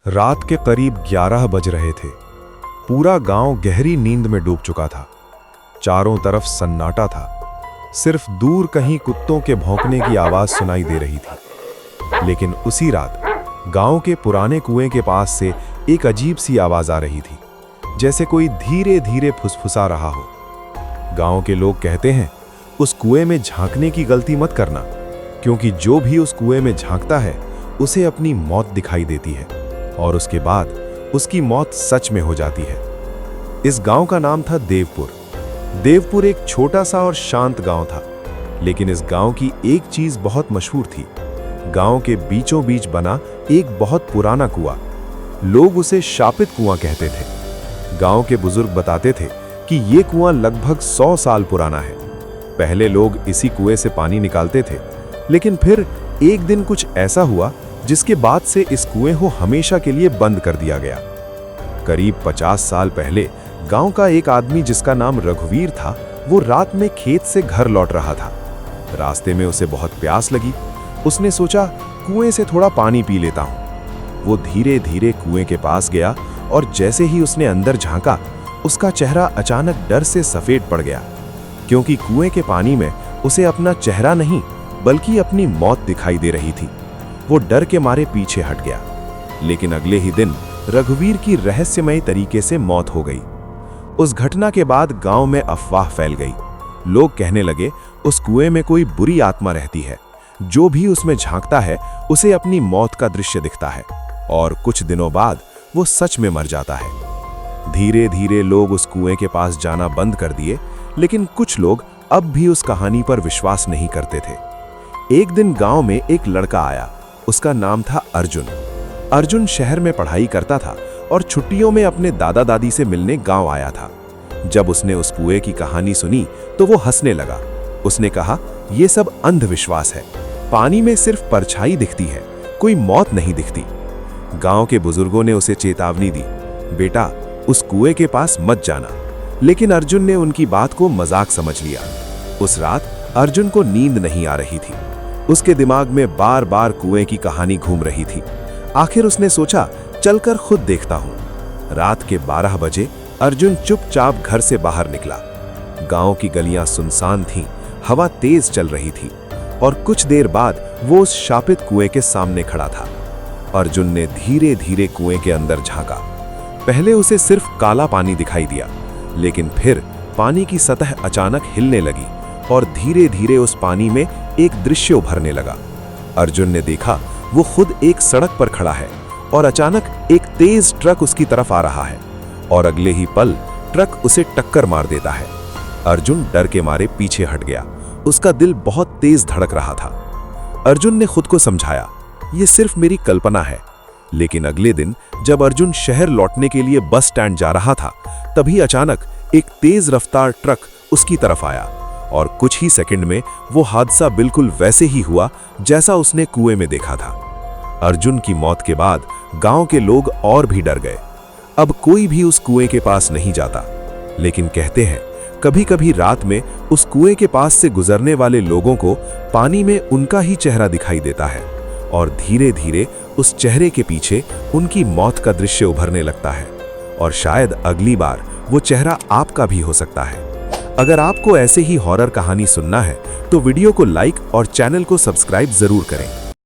रात के करीब 11 बज रहे थे। पूरा गांव गहरी नींद में डूब चुका था। चारों तरफ सन्नाटा था। सिर्फ दूर कहीं कुत्तों के भौंकने की आवाज सुनाई दे रही थी। लेकिन उसी रात गांव के पुराने कुएं के पास से एक अजीब सी आवाज आ रही थी, जैसे कोई धीरे धीरे फुसफुसा रहा हो। गांव के लोग कहते हैं, उस कुएं में झांकने की गलती मत करना, क्योंकि जो भी उस कुएं में झांकता है उसे अपनी मौत दिखाई देती है और उसके बाद उसकी मौत सच में हो जाती है। इस गांव का नाम था देवपुर। देवपुर एक छोटा सा और शांत गांव था, लेकिन इस गांव की एक चीज बहुत मशहूर थी। गांव के बीचों बीच बना एक बहुत पुराना कुआं। लोग उसे शापित कुआं कहते थे। गांव के बुजुर्ग बताते थे कि ये कुआं लगभग 100 साल पुराना है। पहले लोग इसी कुएं से पानी निकालते थे, लेकिन फिर एक दिन कुछ ऐसा हुआ जिसके बाद से इस कुएं को हमेशा के लिए बंद कर दिया गया। करीब 50 साल पहले गांव का एक आदमी जिसका नाम रघुवीर था, वो रात में खेत से घर लौट रहा था। रास्ते में उसे बहुत प्यास लगी। उसने सोचा, कुएं से थोड़ा पानी पी लेता हूं। वो धीरे धीरे कुएं के पास गया और जैसे ही उसने अंदर झांका, उसका चेहरा अचानक डर से सफेद पड़ गया, क्योंकि कुएं के पानी में उसे अपना चेहरा नहीं बल्कि अपनी मौत दिखाई दे रही थी। वो डर के मारे पीछे हट गया। लेकिन अगले ही दिन रघुवीर की रहस्यमय तरीके से मौत हो गई। उस घटना के बाद गांव में अफवाह फैल गई। लोग कहने लगे, उस कुएं में कोई बुरी आत्मा रहती है। जो भी उसमें झांकता है उसे अपनी मौत का दृश्य दिखता है और कुछ दिनों बाद वो सच में मर जाता है। धीरे धीरे लोग उस कुएं के पास जाना बंद कर दिए, लेकिन कुछ लोग अब भी उस कहानी पर विश्वास नहीं करते थे। एक दिन गांव में एक लड़का आया। उसका नाम था अर्जुन। अर्जुन शहर में पढ़ाई करता था और छुट्टियों में अपने दादा दादी से मिलने गांव आया था। जब उसने उस कुएं की कहानी सुनी तो वो हंसने लगा। उसने कहा, यह सब अंधविश्वास है। पानी में सिर्फ परछाई दिखती है, कोई मौत नहीं दिखती। गांव के बुजुर्गों ने उसे चेतावनी दी, बेटा उस कुएं के पास मत जाना। लेकिन अर्जुन ने उनकी बात को मजाक समझ लिया। उस रात अर्जुन को नींद नहीं आ रही थी। उसके दिमाग में बार बार कुएं की कहानी घूम रही थी। आखिर उसने सोचा, चलकर खुद देखता हूं। रात के 12 बजे अर्जुन चुपचाप घर से बाहर निकला। गांव की गलियां सुनसान थीं, हवा तेज चल रही थी और कुछ देर बाद वो उस शापित कुएं के सामने खड़ा था। अर्जुन ने धीरे धीरे कुएं के अंदर झांका। पहले उसे सिर्फ काला पानी दिखाई दिया, लेकिन फिर पानी की सतह अचानक हिलने लगी और धीरे धीरे उस पानी में एक दृश्य उभरने लगा। अर्जुन ने देखा, वो खुद एक सड़क पर खड़ा है और अचानक एक तेज ट्रक उसकी तरफ आ रहा है और अगले ही पल ट्रक उसे टक्कर मार देता है। अर्जुन डर के मारे पीछे हट गया। उसका दिल बहुत तेज धड़क रहा था। अर्जुन ने खुद को समझाया, ये सिर्फ मेरी कल्पना है। लेकिन अगले दिन जब अर्जुन शहर लौटने के लिए बस स्टैंड जा रहा था, तभी अचानक एक तेज रफ्तार ट्रक उसकी तरफ आया और कुछ ही सेकंड में वो हादसा बिल्कुल वैसे ही हुआ जैसा उसने कुएं में देखा था। अर्जुन की मौत के बाद गांव के लोग और भी डर गए। अब कोई भी उस कुएं के पास नहीं जाता, लेकिन कहते हैं कभी कभी रात में उस कुएं के पास से गुजरने वाले लोगों को पानी में उनका ही चेहरा दिखाई देता है और धीरे धीरे उस चेहरे के पीछे उनकी मौत का दृश्य उभरने लगता है और शायद अगली बार वो चेहरा आपका भी हो सकता है। अगर आपको ऐसे ही हॉरर कहानी सुनना है तो वीडियो को लाइक और चैनल को सब्सक्राइब जरूर करें।